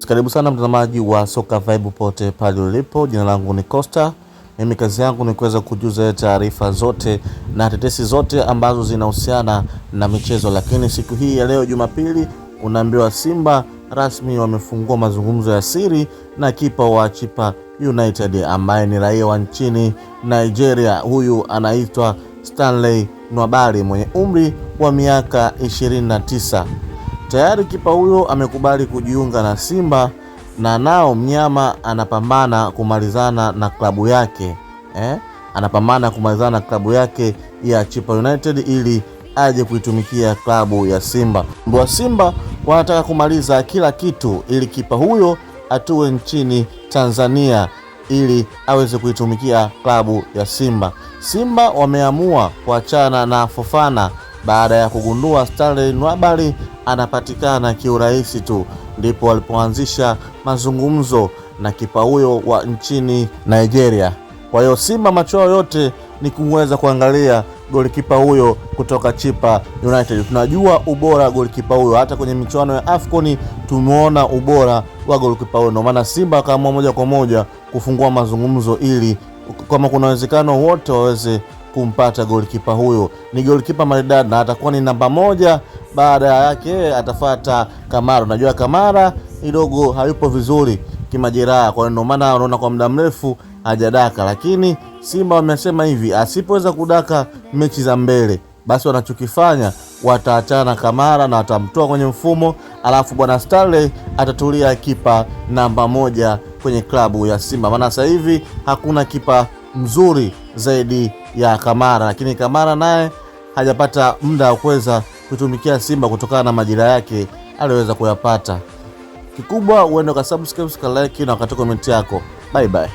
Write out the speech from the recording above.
Karibu sana mtazamaji wa Soka Vibe pote pale ulipo. Jina langu ni Costa. Mimi kazi yangu ni kuweza kujuza taarifa zote na tetesi zote ambazo zinahusiana na michezo. Lakini siku hii ya leo Jumapili, unaambiwa Simba rasmi wamefungua mazungumzo ya siri na kipa wa Chippa United ambaye ni raia wa nchini Nigeria. Huyu anaitwa Stanley Nwabali mwenye umri wa miaka 29. Tayari kipa huyo amekubali kujiunga na Simba na nao mnyama anapambana kumalizana na klabu yake. Anapambana kumalizana na klabu yake ya Chippa United ili aje kuitumikia klabu ya Simba. Mbwa Simba wanataka kumaliza kila kitu ili kipa huyo atue nchini Tanzania ili aweze kuitumikia klabu ya Simba. Simba wameamua kuachana na Fofana baada ya kugundua Stanley Nwabali anapatikana kiurahisi tu, ndipo walipoanzisha mazungumzo na kipa huyo wa nchini Nigeria. Kwa hiyo Simba macho yote ni kuweza kuangalia golikipa huyo kutoka Chippa United. Tunajua ubora golikipa huyo, hata kwenye michuano ya AFCON tumeona ubora wa golikipa huyo. Ndio maana Simba akaamua moja kwa moja kufungua mazungumzo ili kama kuna uwezekano wote waweze kumpata golikipa huyo. Ni golikipa maridadi na atakuwa ni namba 1. Baada yake atafuata Kamara. Unajua Kamara kidogo hayupo vizuri kimajeraha, kwa ndio maana unaona kwa muda mrefu hajadaka. Lakini Simba wamesema hivi, asipoweza kudaka mechi za mbele, basi wanachokifanya wataachana Kamara na watamtoa kwenye mfumo, alafu bwana Stanley atatulia kipa namba 1 kwenye klabu ya Simba. Maana sasa hivi hakuna kipa mzuri zaidi ya Kamara, lakini Kamara naye hajapata muda wa kuweza kutumikia Simba kutokana na majira yake aliweza kuyapata. Kikubwa uende ka subscribe, ka like na ukatoa comment yako. Bye bye.